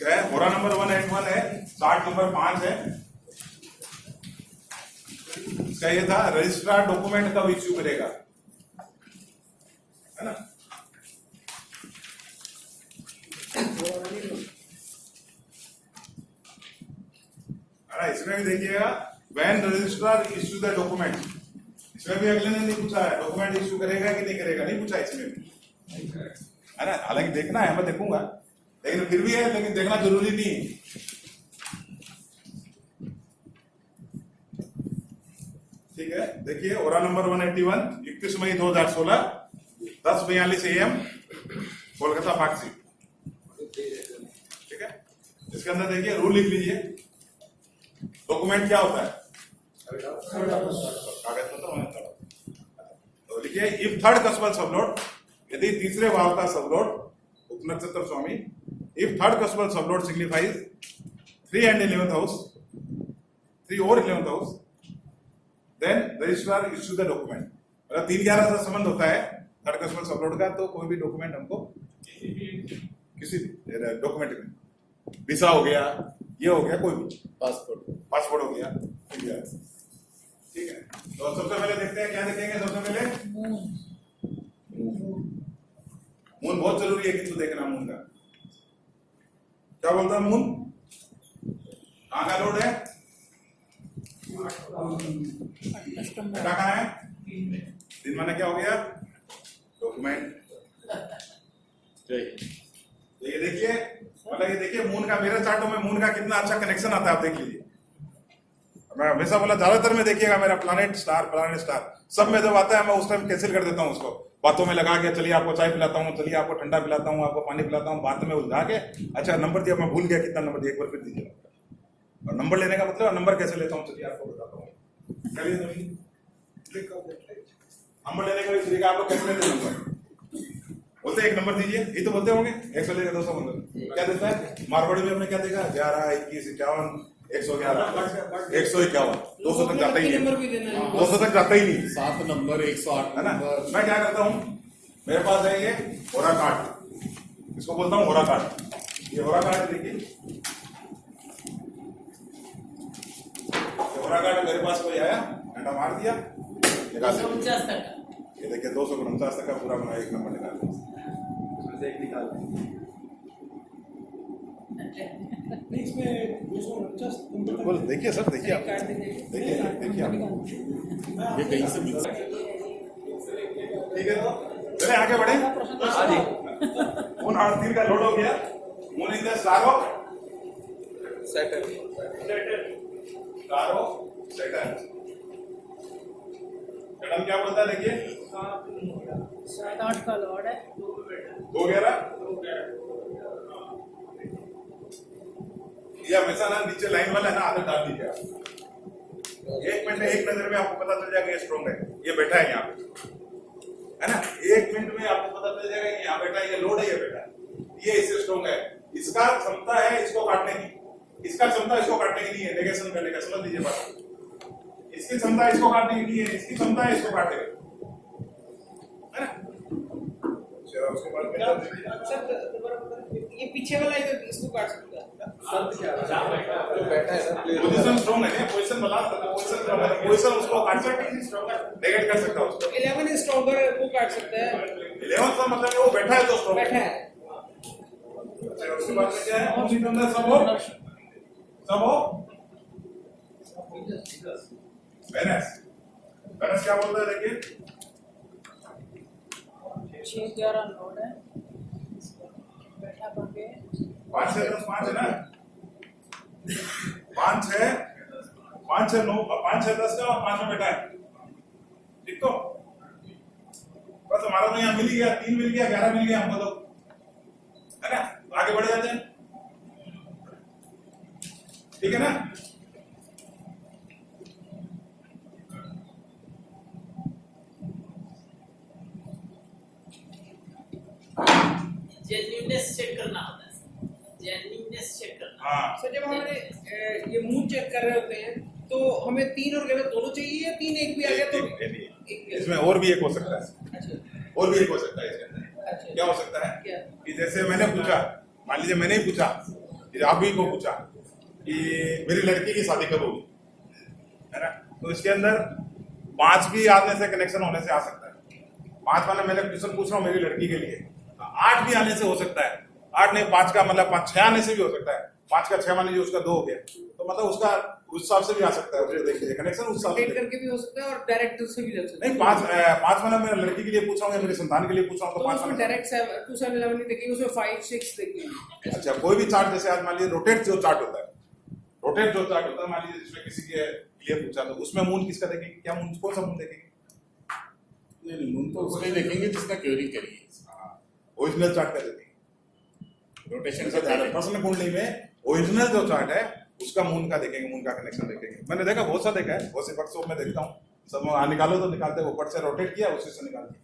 क्या है, होरा नंबर 181 है, चार्ट नंबर 5 है। इसका ये था रजिस्ट्रार डॉक्यूमेंट कब इश्यू करेगा, है ना। इसमें भी देखिएगा when registrar issue the document, इसमें भी अगले ने नहीं पूछा है डॉक्यूमेंट इश्यू करेगा कि नहीं करेगा, नहीं पूछा इसमें भी, है ना। हालांकि देखना है, मैं देखूंगा, लेकिन फिर भी है, लेकिन देखना जरूरी नहीं है। ठीक है, देखिए ओरा नंबर 181 21 मई 2016 10:42 AM कोलकाता फाक्सी। ठीक है, इसके अंदर देखिए रूल लिख लीजिए। डॉक्यूमेंट क्या होता है, कागज पत्र। तो लिखिए इफ थर्ड कस्बल सबलोड, यदि तीसरे भाव का सबलोड, उपनक्षत्र स्वामी, if third cuspal sub lord signifies 3 and 11th house, 3 और 11th house, then registrar issue the document. अगर 3-11 से संबंध होता है थर्ड कस्बल सबलोड का, तो कोई भी डॉक्यूमेंट हमको किसी डॉक्यूमेंट में, वीसा हो गया, ये हो गया, कोई भी पासपोर्ट हो गया, ठीक है। ठीक है, तो सबसे पहले देखते हैं क्या देखेंगे। सबसे पहले मून बहुत जरूरी है, किंतु देखना मून का क्या बोलता है। मून कहाँ का लोड है, कहाँ है, दिन माने क्या हो गया, डॉक्यूमेंट। ये देखिए, मतलब ये देखिए मून का, मेरे चार्टों में मून का कितना अच्छा कनेक्शन आता है, आप देख लीजिए। मैं हमेशा बोला ज्यादातर में देखिएगा मेरा प्लैनेट स्टार सब में जब आता है मैं उस टाइम कैंसिल कर देता हूँ उसको, बातों में लगा के, चलिए आपको चाय पिलाता हूँ, चलिए आपको ठंडा पिलाता हूँ, आपको पानी पिलाता हूँ, बात में उलझा के, अच्छा नंबर दिया, मैं भूल गया कितना नंबर दिया, एक बार फिर दीजिए। और नंबर लेने का मतलब नंबर कैसे लेता हूँ, चलिए आपको बताता हूँ। नंबर लेने का भी तरीका, आपको कैसे लेते नंबर, बोलते एक नंबर दीजिए, ये तो बोलते होंगे 100 लेकर 200 क्या देता है। मारवाड़ी में हमने क्या देखा, 11, 21, 51, 111, 151, 200 तक जाता ही नहीं, 200 तक जाता ही नहीं। 7 नंबर 108 है ना। मैं क्या करता हूँ, मेरे पास है ये होरा कार्ड, इसको बोलता हूँ होरा कार्ड। ये होरा कार्ड देखिए, होरा कार्ड मेरे पास कोई आया, घंटा मार दिया, ये देखिए 249 तक का पूरा बना, एक नंबर निकाल दिया, एक निकाल बिल्कुल। देखिए सर, देखिए आप, देखिए आप, ये कहीं से मिल ठीक है। तो चले आगे बढ़े। मून 3 का लोड हो गया, moon in the star of Saturn. Madam क्या बोलता है, देखिए 7-8 का लोड है, 2-11 या हमेशा ना नीचे लाइन वाला है ना, आदत डाल दीजिए आप। 1 मिनट में, 1 नजर में आपको पता चल जाएगा ये स्ट्रॉन्ग है, ये बैठा है यहाँ पे, है ना। 1 मिनट में आपको पता चल जाएगा कि यहाँ बैठा है, ये लोड है, ये बैठा है, ये इससे स्ट्रॉन्ग है। इसका क्षमता है इसको काटने की, इसका क्षमता इसको काटने की नहीं है, नेगेशन करने का, समझ लीजिए बात। इसकी क्षमता इसको काटने की नहीं है, इसकी क्षमता है इसको काटने की, है ना। उसके बाद ये पीछे वाला इसको काट सकता है। पोजीशन स्ट्रॉन्ग है, पोजीशन बता सकता है, पोजीशन उसको काट सकता है, नेगेट कर सकता है उसको। 11 स्ट्रॉन्गर को काट सकता है। 11 का मतलब वो बैठा है तो स्ट्रॉन्ग बैठा है। उसके बाद में क्या है, उसी के अंदर सब हो वेनस क्या बोलता है, देखिए 6-11 लोड है, बैठा करके 5 6 10 5 है ना, 5 6 5 6 9 5 6 10 का और 5 में बैठा है, ठीक। तो बस हमारा तो यहाँ मिल ही गया, 3 मिल गया, 11 मिल गया हमको, तो है ना, आगे बढ़ जाते हैं, ठीक है ना। जेन्युइननेस चेक करना होता है, जेन्युइननेस चेक करना। हाँ, सर जब हमारे ये मूड चेक कर रहे होते हैं तो हमें 3 और 11 दोनों चाहिए या 3 एक भी आ गया तो इसमें और भी एक हो सकता है, अच्छा और भी एक हो सकता है इसके अंदर। अच्छा क्या हो सकता है क्या कि जैसे मैंने पूछा, मान लीजिए मैंने ही पूछा कि आप ही को पूछा कि मेरी लड़की की शादी कब होगी, है ना, तो इसके अंदर 5 भी आने से कनेक्शन होने से आ सकता है। 5 वाला मैंने क्वेश्चन पूछ रहा हूँ मेरी लड़की के लिए, 8 भी आने से हो सकता है, 8 नहीं 5 का मतलब 5 6 आने से भी हो सकता है, 5 का 6 माने जो उसका 2 हो गया, तो मतलब उसका उस हिसाब से भी आ सकता है। मुझे देखिए कनेक्शन उस हिसाब रोटेट से करके भी हो सकता है और डायरेक्ट से भी लग सकता है। नहीं 5 वाला मैं लड़की के लिए पूछ रहा हूँ या मेरी संतान के लिए पूछ रहा हूँ, तो तो 5 उसमें वाला डायरेक्ट 2 7 11 नहीं देखेंगे, उसमें 5 6 देखेंगे। अच्छा कोई भी चार्ट, जैसे आज मान लीजिए रोटेट जो चार्ट होता है, रोटेट जो चार्ट होता है, मान लीजिए जिसमें किसी के लिए पूछा तो उसमें मून किसका देखेंगे, क्या मून, कौन सा मून देखेंगे? नहीं मून तो उसका ही देखेंगे जिसका क्वेरी करिए, ओरिजिनल चार्ट का देखेंगे। रोटेशन का चार्ट पर्सनल कुंडली में ओरिजिनल जो चार्ट है उसका मून का देखेंगे, मून का कनेक्शन देखेंगे। मैंने देखा बहुत सा देखा है, बहुत से पक्षों में देखता हूँ, सब निकालो तो निकालते ऊपर से रोटेट किया उसी से निकाल दिया,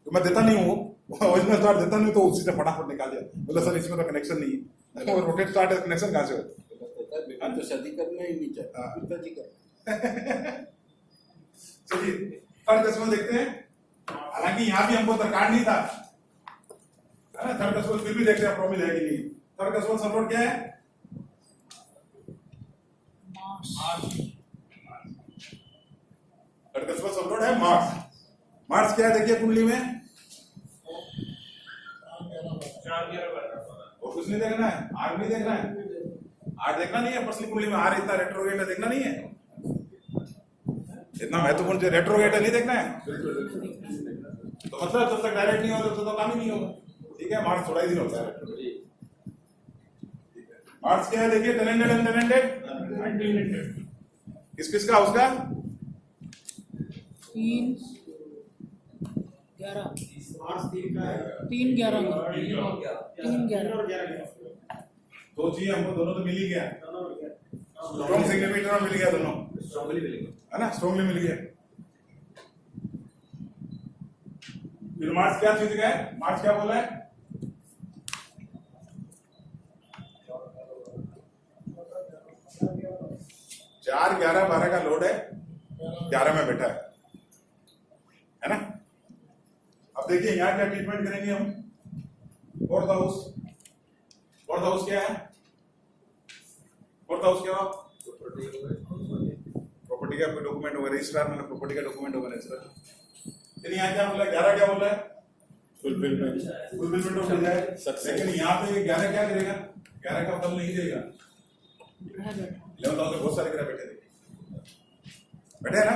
तो मैं देता नहीं हूँ ओरिजिनल चार्ट देता नहीं, तो उसी से फटाफट निकाल दिया, बोला सर इसमें तो कनेक्शन नहीं है, वो रोटेट चार्ट कनेक्शन कहाँ से होता है? बेटा तो शादी करना ही नहीं चाहता, पिताजी करना। चलिए थर्ड क्वेश्चन देखते हैं। हालांकि यहाँ भी हमको दरकार नहीं था, है ना, थर्ड क्वेश्चन फिर भी देखते हैं प्रॉब्लम है कि नहीं। थर्ड क्वेश्चन सपोर्ट क्या है? थर्ड क्वेश्चन सपोर्ट है मार्स। मार्स क्या है देखिए कुंडली में, और कुछ नहीं देखना है, आर नहीं देखना है, आर देखना नहीं है पर्सनल कुंडली में, आर इतना रेट्रोगेट है देखना नहीं है, इतना महत्वपूर्ण जो रेट्रोगेट है नहीं देखना है, तो मतलब जब तक डायरेक्ट नहीं होगा तो काम ही नहीं होगा। ठीक है, मार्च थोड़ा ही दिन होता है। मार्च क्या है देखिए, टैलेंटेड एंड टैलेंटेड, किस किस का उसका 3 11 3 11 दो चाहिए हमको, दोनों तो मिल ही गया, स्ट्रॉन्ग सिग्निफिकेटर मिल गया, दोनों है ना, स्ट्रॉन्गली मिल गया। फिर मार्च क्या चीज का है, मार्च क्या बोला है? चार 11 12 का लोड है, 11 में बैठा है ना। अब देखिए यहाँ क्या ट्रीटमेंट करेंगे हम, फोर्थ हाउस, फोर्थ हाउस क्या है, फोर्थ हाउस क्या हुआ, प्रॉपर्टी का कोई डॉक्यूमेंट होगा, रजिस्ट्रार मतलब प्रॉपर्टी का डॉक्यूमेंट होगा रजिस्ट्रार। फिर यहाँ क्या बोला, 11 क्या बोला है, फुलफिलमेंट ऑफ डिजायर। लेकिन यहाँ पे 11 क्या करेगा, 11 का फल नहीं देगा। 11 हाउस में बहुत सारे ग्रह बैठे थे, बैठे ना,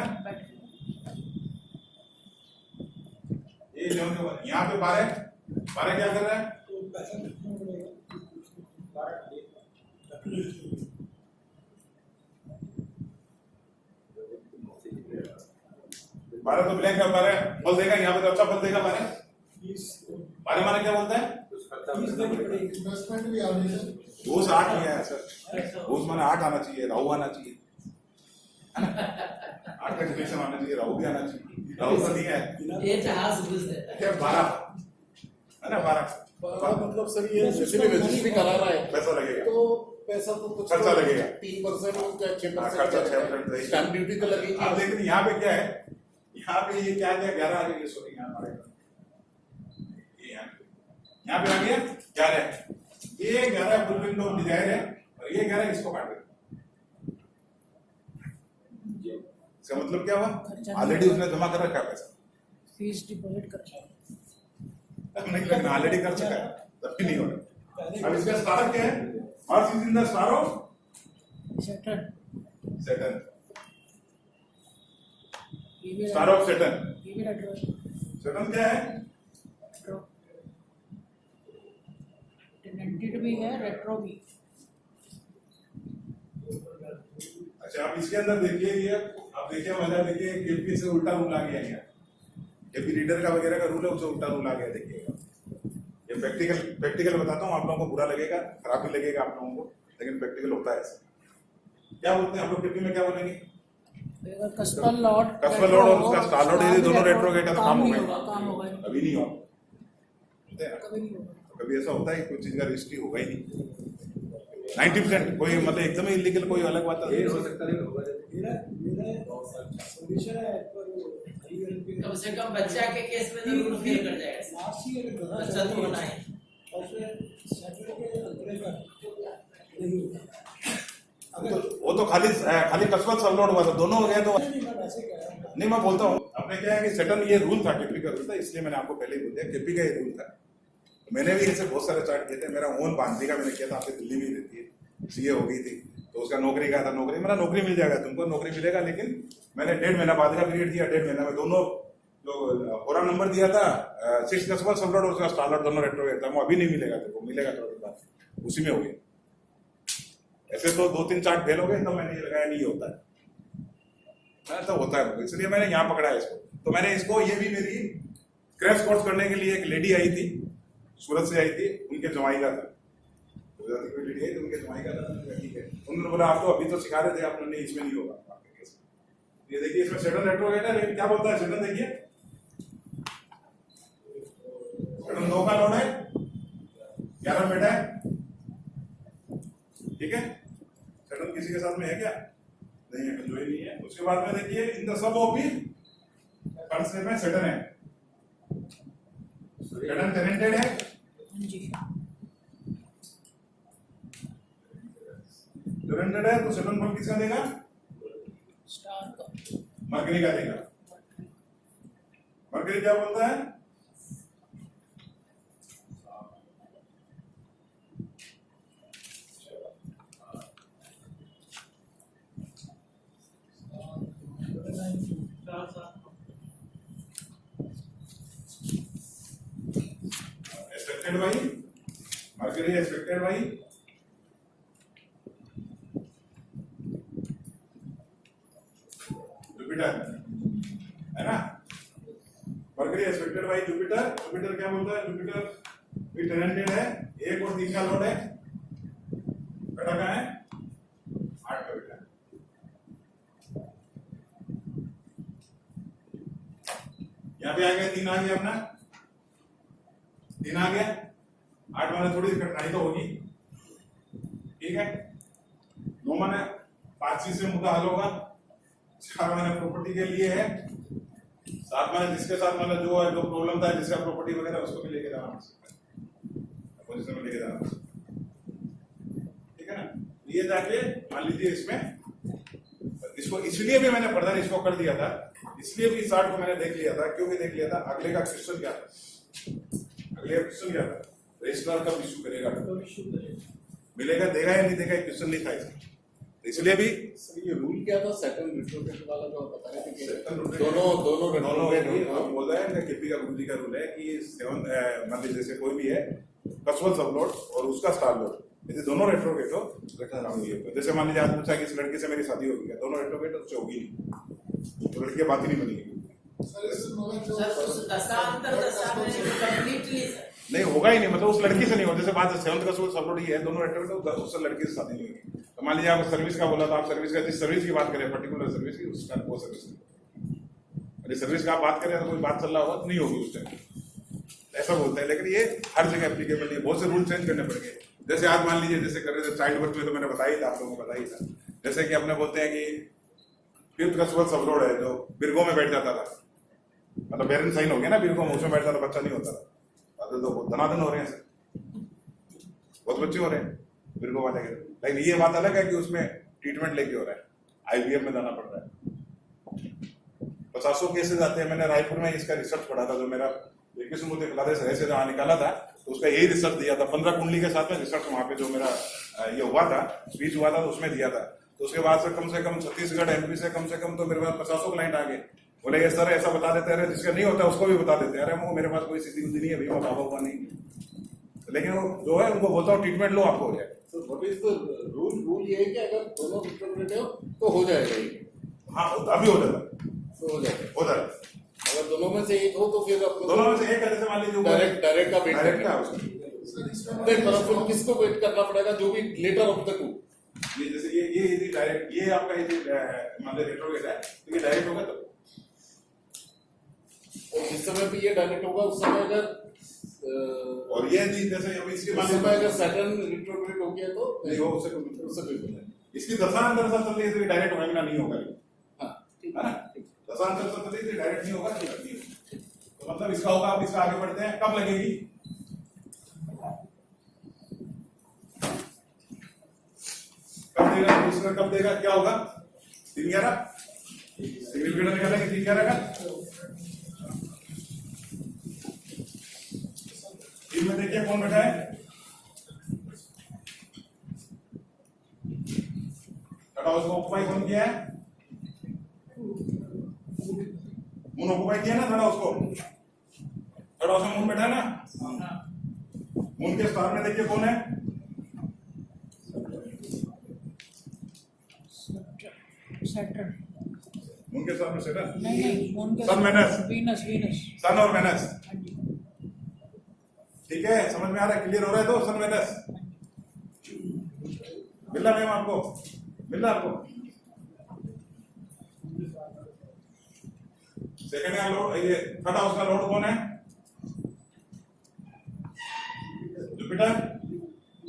ये 11 का, यहाँ पे 12 क्या कर रहा है, 12 तो ब्लैंक है, 12 फल देगा, यहाँ पे तो अच्छा फल देगा। 12 माने क्या बोलता है, घूस 8 नहीं है सर, घूस माने 8 आना चाहिए, राहु आना चाहिए, 8 का डिफिनेशन आना चाहिए, राहु भी आना चाहिए, राहु तो नहीं है, ये जहाज घुस देता है। क्या 12 है ना, 12 मतलब सर ये जैसे भी रजिस्ट्री करा रहा है पैसा लगेगा, तो पैसा तो कुछ खर्चा लगेगा, 3% या 6% खर्चा 6% स्टैंप ड्यूटी तो लगेगी। आप देख रहे यहाँ पे क्या है, यहाँ पे ये क्या गया 11 आ गया, सॉरी यहाँ आ गया, यहाँ पे आ गया 11, ये 11 फुलफिलमेंट ऑफ डिजायर है और ये 11 इसको काट देगा। इसका मतलब क्या हुआ, ऑलरेडी उसने जमा कर रखा है पैसा, फीस डिपॉजिट कर नहीं लगना, ऑलरेडी कर चुका है, तब भी नहीं हो रहा। अब इसका स्टार क्या है, Mars is in the star of Saturn, star of Saturn. ये भी रेट्रो सैटर्न क्या है, टेनेंटेड भी है, रेट्रो भी। अच्छा आप इसके अंदर देखिए, ये आप देखिए मजा देखिए, केपी से उल्टा रूल आ गया यहाँ, केपी रीडर का वगैरह का रूल है, उससे उल्टा रूल आ गया। देखिएगा ये प्रैक्टिकल बताता हूँ, आप लोगों को बुरा लगेगा, खराब भी लगेगा आप लोगों को, लेकिन प्रैक्टिकल होता है ऐसा। क्या बोलते हैं हम लोग केपी में, क्या बोलेंगे, कस्पल लॉर्ड और उसका स्टार लॉर्ड, ये दोनों रेट्रोगेट है तो काम नहीं होगा, काम होगा अभी नहीं होगा, कभी नहीं होगा। कभी ऐसा होता है कोई चीज का रजिस्ट्री होगा ही नहीं, 90% कोई मतलब एकदम ही इलीगल कोई अलग बात नहीं हो सकता। कम से कम बच्चा के केस में जरूर फेल कर जाएगा, बच्चा तो होना है। तो खाली खाली कस्बल सबलोड हुआ था, दोनों हो गए तो नहीं, मैं वैसे कह रहा हूँ। नहीं। मैं बोलता हूँ अपने क्या है कि सेटन ये रूल था, केपी का रूल था, इसलिए मैंने आपको पहले ही बोल दिया केपी का ये रूल था। मैंने भी ऐसे बहुत सारे चार्ट किए थे। मेरा ओन बांधी का मैंने किया था, आपकी दिल्ली में ही रहती है, सीए हो गई थी, तो उसका नौकरी का था। नौकरी मेरा नौकरी मिल जाएगा, तुमको नौकरी मिलेगा, लेकिन मैंने 1.5 महीना बाद का पीरियड दिया। 1.5 महीना में दोनों जो पूरा नंबर दिया था 6 कस्बल सबलोड और उसका स्टार्लर दोनों रेट्रोगेट था, वो अभी नहीं मिलेगा, तेरे मिलेगा थोड़ी देर बाद, उसी में हो गया। ऐसे तो 2-3 चार्ट फेल हो गए, तो मैंने ये लगाया नहीं होता है, तो होता है, इसलिए मैंने यहाँ पकड़ा है इसको। तो मैंने इसको, ये भी मेरी क्रैश कोर्स करने के लिए एक लेडी आई थी, सूरत से आई थी, उनके जमाई का था, लेडी आई थी, उनके जमाई का था। ठीक है, उन्होंने बोला आप तो अभी तो सिखा रहे थे, आपने नहीं, इसमें नहीं होगा आपके केस। ये देखिए इसमें सेटल रेट्रोगेट है, लेकिन क्या बोलता है सेटल, देखिए सेटल 2 का लोड है, 11 बेटा है, ठीक है। सेटल किसी के साथ में है क्या? नहीं है, जो ही नहीं है। उसके बाद में देखिए इन द सब ओपी कंसेप्ट में सेटल है, सेटल टेनेंटेड है, जी, टेनेंटेड है, तो सेटल फल किसका देगा? स्टार का। मरकरी का देगा। मरकरी क्या बोलता है? Expected by mercury, expected by Jupiter, है ना। Mercury expected by Jupiter. Jupiter क्या बोलता है? जुपिटर भी टेनेंटेड है, 1 और 3 का लोड है, बेटा का है 8 का बेटा। यहाँ पे आ गया 3 आ गया अपना, 3 आ गया, 8 माने थोड़ी कठिनाई तो होगी, ठीक है। 9 माने 5 चीज से मुद्दा हल होगा, 4 माने प्रॉपर्टी के लिए है, 7 माने जिसके साथ मतलब जो है, जो प्रॉब्लम था, जिसका प्रॉपर्टी वगैरह, उसको भी लेके जाना पोजीशन में लेके जाना, ठीक है ना। ये जाके मान लीजिए इसमें, इसको इसलिए भी मैंने फर्दर इसको कर दिया था, इसलिए भी इस चार्ट को मैंने देख लिया था, क्योंकि देख लिया था अगले का क्वेश्चन क्या था, अगले का क्वेश्चन क्या था, रजिस्ट्रार कब इशू करेगा, मिलेगा, देगा या नहीं देगा, क्वेश्चन नहीं था इसमें, इसलिए भी सर ये रूल क्या था सेकंड रिट्रोगेट वाला जो बता रहे थे कि Second दोनों रेट्रोगेट बोल रहा है, केपी का गुरुजी का रूल है कि 7 मान लीजिए जैसे कोई भी है कस्बल सबलोड और उसका स्टार लोड, यदि दोनों रेट्रोगेट हो तो जैसे मान लीजिए आज पूछा कि इस लड़के से मेरी शादी होगी, दोनों रेट्रोगेट उससे होगी नहीं, तो लड़की बात ही नहीं बनेगी। सर उस दशांतर दशा में कंप्लीटली सर नहीं होगा ही नहीं, मतलब उस लड़की से नहीं होगा। जैसे बात 7th का सबलोड ही है, दोनों रेट्रोगेट, उससे लड़की से शादी नहीं होगी। तो मान लीजिए आपको सर्विस का बोला, तो आप सर्विस का, जिस सर्विस की बात करें पर्टिकुलर सर्विस की, उसका वो सर्विस नहीं, अरे सर्विस का आप बात करें तो कोई बात चल रहा होगा तो नहीं होगी उस टाइम, ऐसा बोलता है। लेकिन ये हर जगह एप्लीकेबल नहीं है, बहुत से रूल चेंज करने पड़ेंगे। जैसे आज मान लीजिए जैसे कर रहे थे चाइल्ड बर्थ में, तो मैंने बताया था, आप लोगों को बताया था, जैसे कि अपने बोलते हैं कि 5th कस्बल सबलोड है जो बिरगो में बैठ जाता था, मतलब पेरेंट साइन हो गया ना बिरगो में, उसमें बैठता था, बच्चा नहीं होता था, तो धनाधन हो रहे हैं सर, बहुत बच्चे हो रहे हैं बिरगो वाले के। लेकिन ये बात अलग है कि उसमें ट्रीटमेंट लेके हो रहा है, आईवीएफ में जाना पड़ रहा है। 50 केसेस आते हैं। मैंने रायपुर में इसका रिसर्च पढ़ा था, जो मेरा ऐसे जहाँ निकाला था, तो उसका यही रिसर्च दिया था, 15 कुंडली के साथ में रिसर्च वहां पे जो मेरा ये हुआ था, स्पीच हुआ था, तो उसमें दिया था। तो उसके बाद से कम छत्तीसगढ़ एमपी से कम तो मेरे पास 50 क्लाइंट आ गए, बोले ये सर ऐसा बता देते हैं, जिसका नहीं होता उसको भी बता देते हैं, अरे वो मेरे पास कोई सीधी बुद्धि नहीं है भैया, बाबा हुआ नहीं, लेकिन वो जो है उनको बोलता हूँ ट्रीटमेंट लो, आपको हो जाए। So what is the rule ये है कि अगर दोनों रिट्रोगेट हो तो हो जाएगा ये, हाँ अभी हो जाता, तो हो जाएगा। हो जाता, अगर दोनों में से एक हो तो फिर अपने दोनों में से एक जैसे मान लीजिए डायरेक्ट का वेट डायरेक्ट करना का है। नहीं पर फिर किसको वेट करना पड़ेगा, जो भी लेटर ऑफ द टू, ये जैसे ये डायरेक्ट, ये आपका ये मान लीजिए रेट्रोगेट है, तो ये डायरेक्ट होगा, तो और जिस समय भी ये डायरेक्ट होगा उस समय अगर और ये चीज जैसे अभी इसके उस बाद समय अगर सेकंड रिट्रोगेट हो गया तो नहीं हो, उससे कोई उससे कोई नहीं। इसकी दशांतर चल रही है, तो डायरेक्ट होगा ना, नहीं होगा, हाँ ठीक है ना। दशांतर चल रही है, डायरेक्ट नहीं होगा, नहीं होगा। तो मतलब इसका होगा। अब इसका आगे बढ़ते हैं, कब लगेगी, कब देगा, दूसरा कब देगा, क्या होगा? 3-11 सिग्निफिकेंट निकालेंगे 3-11 का। तीन में देखिए कौन बैठा है? थर्ड हाउस को ऑक्युपाई कौन किया है? मून ऑक्युपाई किया ना थर्ड हाउस को। थर्ड हाउस में मून बैठा है ना। मून के स्टार में देखिए कौन है? सैटर्न। मून के स्टार में सैटर्न नहीं मून के sun Venus. Venus Venus. Sun और वेनस। हाँ जी। ठीक है, समझ में आ रहा है? क्लियर हो रहा है? तो सन वेनस मिल रहा मैम आपको? मिल रहा आपको? सेकंड का लोड, ये थर्ड हाउस का लोड कौन है? जुपिटर।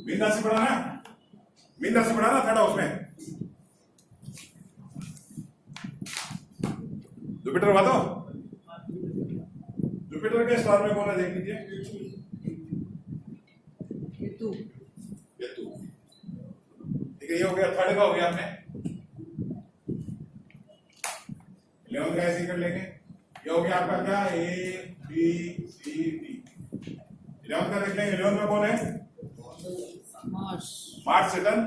मीन राशि पड़ा ना, मीन राशि पड़ा ना थर्ड हाउस में। जुपिटर हुआ तो जुपिटर के स्टार में कौन है देख लीजिए। केतु। केतु। ठीक है, ये हो गया थर्ड का, हो गया आपने। 11 का ऐसे कर लेंगे। ये हो गया आपका क्या? A B C D। 11 का देख लेंगे। 11 में कौन है? मार्स। मार्स सेटन।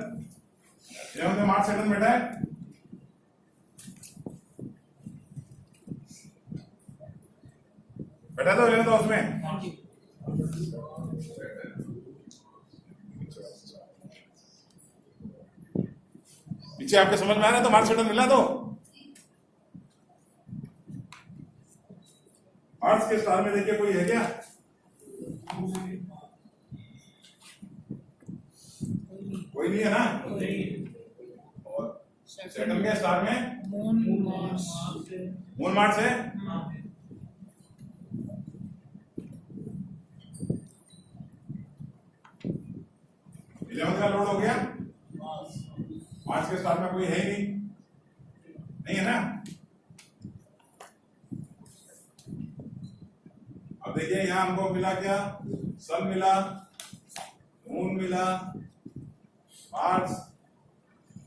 11 में मार्स सेटन बैठा है। बैठा तो 11 हाउस में। हाँ जी। पीछे आपके समझ में आ रहा है? तो मार्स सेटन मिला तो मार्स के स्टार में देखिए कोई है क्या? कोई नहीं है ना। और सेटन के स्टार में मून मार्स। मून मार्स है। इलेवन का लोड हो गया। मार्स के स्टार में कोई है ही नहीं, नहीं है ना। अब देखिए यहां हमको मिला क्या? सन मिला, मून मिला, मार्स,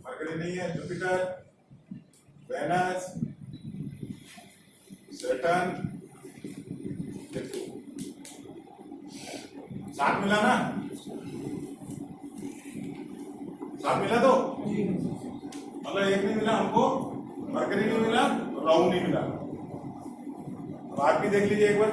मरकरी नहीं है, जुपिटर, वेनस, सैटर्न, केतु। 7 मिला ना? 7 मिला तो मतलब एक नहीं मिला हमको, मरकरी नहीं मिला, राहु नहीं मिला। अब आप भी देख लीजिए एक बार।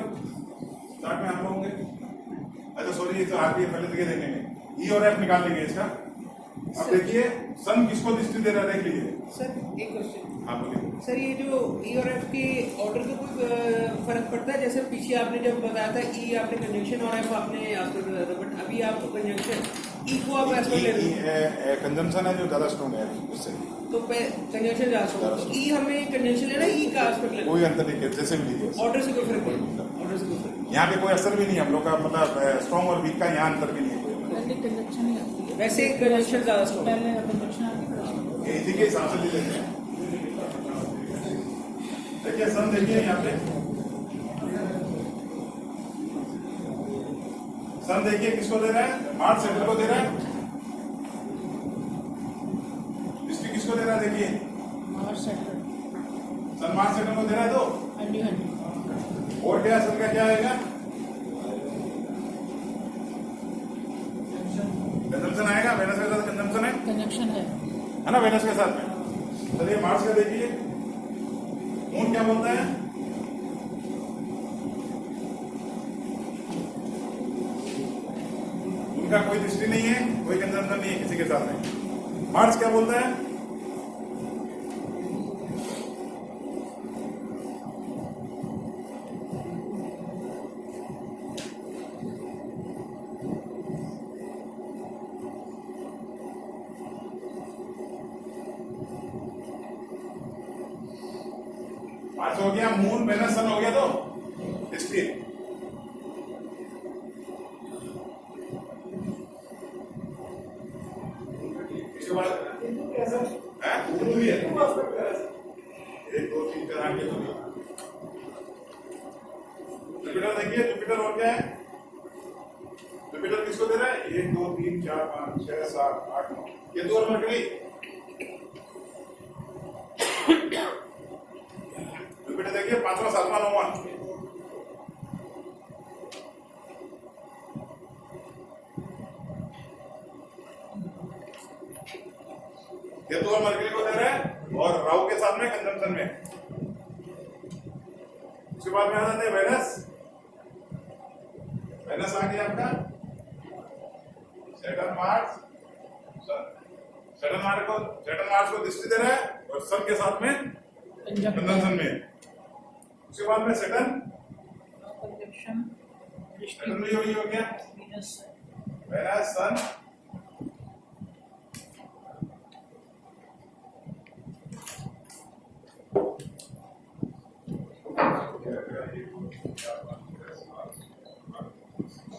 स्टार्ट में हम लोग होंगे। अच्छा सॉरी, तो आप ये पहले देखे देखेंगे। ई और एफ निकाल लेंगे इसका। अब देखिए सन किसको दृष्टि दे रहा है, देख लीजिए। सर एक क्वेश्चन। हाँ बोलिए। सर ये जो ई और एफ के ऑर्डर का कोई फर्क पड़ता है? जैसे पीछे आपने जब बताया था ई आपने कंजंक्शन और एफ आपने एस्पेक्ट बताया था, बट अभी आपको कंजंक्शन ई को आप एस्पेक्ट ले रहे हो कंजम्पशन है जो ज्यादा स्ट्रॉन्ग है उससे, तो कंजंक्शन ज्यादा स्ट्रॉन्ग, तो ई हमें कंजंक्शन लेना, ई का एस्पेक्ट लेना, कोई अंतर नहीं है, जैसे भी लीजिए। ऑर्डर से कोई फर्क नहीं, ऑर्डर से कोई फर्क यहाँ पे कोई असर भी नहीं है हम लोग का, मतलब स्ट्रॉन्ग और वीक का यहाँ अंतर भी नहीं है कोई। पहले कंजक्शन ही आती है। वैसे कंजंक्शन ज्यादा स्ट्रॉन्ग। पहले कंजक्शन आती है। ये इसी के हिसाब से ले लेते हैं। देखिए सन देखिए यहाँ पे, सन देखिए किसको दे रहा है? मार्स सेटल को दे रहा है। दृष्टि किसको दे रहा है? देखिए मार्स सैटर्न। सन मार्स सेटल को दे रहा है। तो हाँ जी हाँ जी। और क्या सन का क्या आएगा? कंजम्पशन आएगा। वेनस के साथ कंजम्पशन है कंजक्शन है। ना, वेनस के साथ में। चलिए मार्स का देखिए, मून क्या बोलता है? उनका कोई दृष्टि नहीं है, कोई कंजम्पशन नहीं है किसी के साथ में। मार्स क्या बोलता है? मार्स हो गया, मून, वेनस, सन हो गया। तो दृष्टि इसके बाद है केतु भी है। 1 2 3 4 8 केतु भी। जुपिटर देखिए, जुपिटर और क्या है? जुपिटर किसको दे रहा है? 1 2 3 4 5 6 7 8 9 केतु और मरकरी। 101. केतु और मरकरी को दे रहा है और राहु के साथ में कंजंक्शन में। उसके बाद में आ जाते हैं वेनस। वेनस आ गया आपका, सैटर्न मार्स। सैटर्न मार्स को दृष्टि दे रहा है और सन के साथ में कंजंक्शन में। उसके बाद में सैटर्न कंजक्शन सैटर्न भी वही हो गया, वीनस वेनस सन।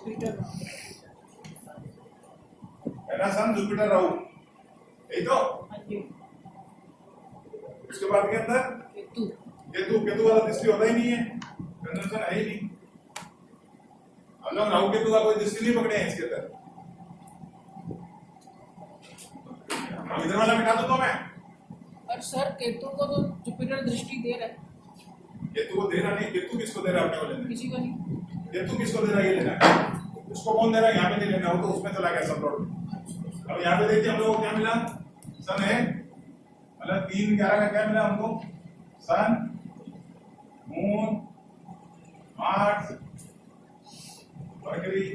जुपिटर वेनस सन जुपिटर राहु, यही तो। हाँ जी उसके बाद के अंदर केतु केतु वाला दृष्टि होता ही नहीं है, कंजंक्शन है ही नहीं। हम लोग राहु केतु का कोई दृष्टि नहीं पकड़े हैं इसके अंदर। हम इधर वाला मिटा दूं तो मैं, और सर केतु को तो जुपिटर दृष्टि दे रहा है, केतु को दे रहा नहीं। केतु किसको दे रहा है अपने को लेने? किसी को नहीं। केतु किसको दे रहा है? ये लेना है। उसको कौन दे रहा है? यहाँ पे नहीं लेना, वो तो उसमें चला गया सब लोग। अब यहाँ पे देखिए हम लोग को क्या मिला, सन है, मतलब 3-11 का क्या मिला हमको? Sun, moon, Mars, Mercury,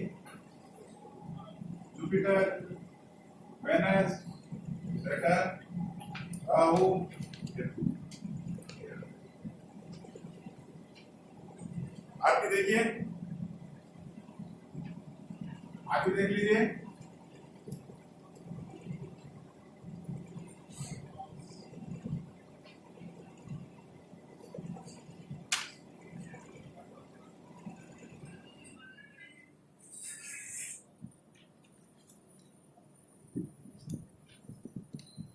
Jupiter, Venus, Saturn, Rahu, Ketu. आप भी देखिए, आप भी देख लीजिए।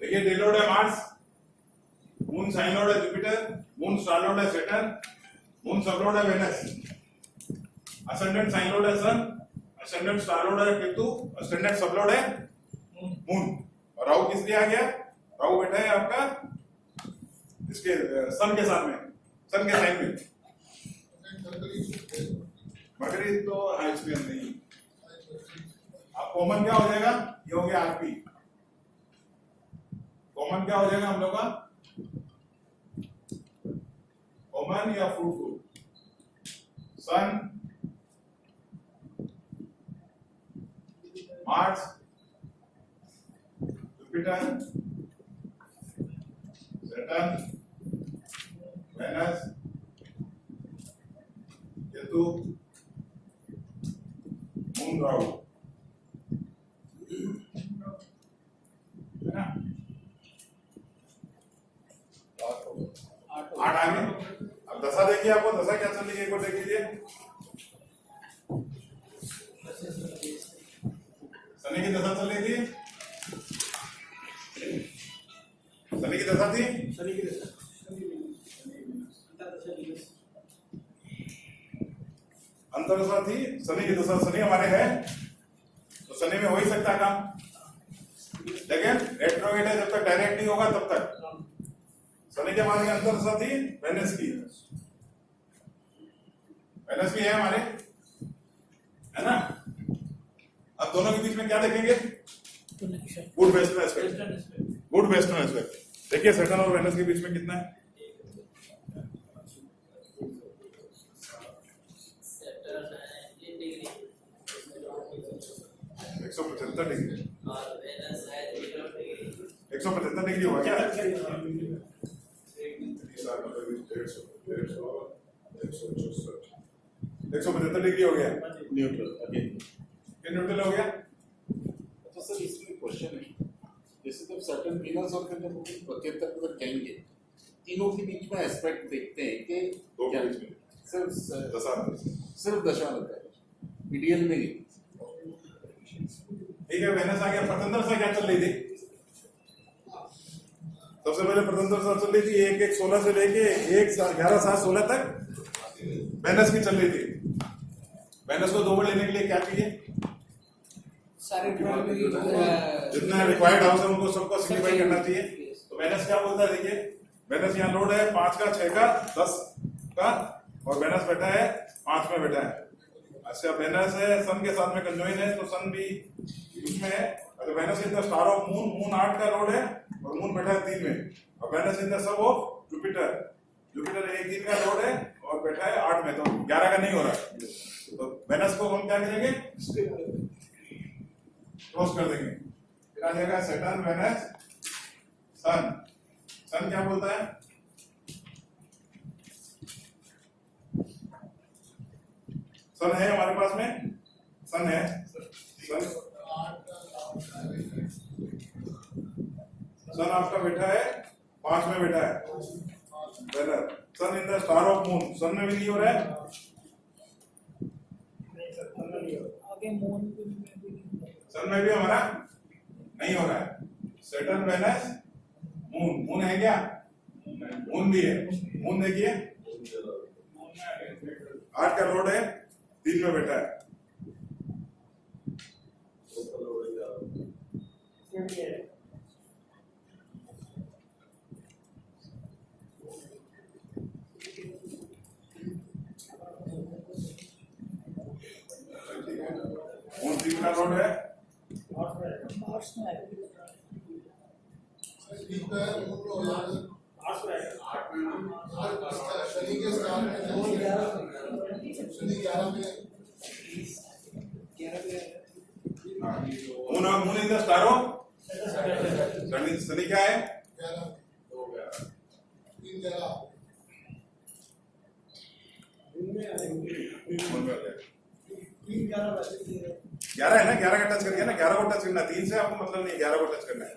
देखिए डे लॉर्ड है मार्स, मून साइन लॉर्ड है जुपिटर, मून स्टार लॉर्ड है सैटर्न, मून सब लॉर्ड है वेनस, असेंडेंट साइन लॉर्ड है सन, असेंडेंट स्टार लॉर्ड है केतु, असेंडेंट सब लॉर्ड है मून। और राहु किस लिए आ गया? राहु बैठा है आपका इसके सन के साथ में, सन के साइन में। मरकरी तो इसमें नहीं। अब कॉमन क्या हो जाएगा? ये हो गया आरपी। कॉमन क्या हो जाएगा हम लोग का? कॉमन या fruitful? Sun, Mars, Jupiter, Saturn, Venus, Ketu, moon, Rahu, है ना? 8 आ गए। अब दशा देखिए, आपको दशा क्या चल रही है एक बार देख लीजिए। शनि की दशा चल रही थी, शनि की दशा थी, अंतर्दशा थी, शनि की दशा। शनि हमारे है तो शनि में हो ही सकता है काम, लेकिन रेट्रोगेट है जब तक डायरेक्ट नहीं होगा तब तक। शनि के हमारे अंतर्दशा थी वेनस की, वेनस भी है हमारे, है ना? अब दोनों के बीच में क्या देखेंगे? Good western aspect, good western aspect. देखिए सैटर्न और वेनस के बीच में कितना है? Saturn है 3 डिग्री 175 डिग्री, और Venus है 0 डिग्री। 175 डिग्री होगा क्या? 175 डिग्री हो गया, न्यूट्रल अगेन। ये न्यूट्रल हो गया। तो सर इसमें क्वेश्चन है, जैसे जब सैटर्न वीनस और कंजंक्शन प्रत्येतर को कहेंगे, तीनों के बीच में एस्पेक्ट देखते हैं कि दो के बीच में सिर्फ दशा लगता है, मीडियन में नहीं। ठीक है, वेनस आ गया। प्रतंत्रता क्या चल रही थी? सबसे पहले प्रतंत्रता चल रही थी 1-1-16 से लेके 1-11-7-16 तक वेनस की चल रही थी। वेनस को 2 बार लेने के लिए क्या चाहिए? सारे जितना रिक्वायर्ड हाउस है उनको सबको सिग्निफाई करना चाहिए। तो वेनस क्या बोलता है? देखिए वेनस यहाँ लोड है 5 का, 6 का, 10 का, और वेनस बैठा है 5 में बैठा है। अच्छा वेनस है सन के साथ में कंजॉइन है तो सन भी उसमें है। अच्छा Venus in the star of moon, moon 8 का लॉर्ड है और मून बैठा है 3 में। और Venus in the sub of Jupiter, Jupiter 1-3 का लॉर्ड है और बैठा है 8 में, तो 11 का नहीं हो रहा है। तो वेनस को हम क्या करेंगे, क्रॉस कर देंगे, फिर आ जाएगा सैटर्न वेनस सन। सन क्या बोलता है, सन है हमारे पास में, सन है, सन आपका बैठा है 5 में बैठा है Venus. Sun in the star of moon, sun में भी नहीं हो रहा है, आगे मून में भी सन में भी हमारा नहीं हो रहा है। सैटर्न वेनस मून, मून है क्या, मून भी है। मून देखिए 8 का लॉर्ड है, 3 में बैठा है। मून 3 का लॉर्ड है, मार्स में है। शनि के स्थान में शनि 11 में moon in the star of Shani, Shani क्या है 11 है ना, 11 का टच कर गया ना, 11 को टच करना, 3 से आपको मतलब नहीं 11 को टच करना है।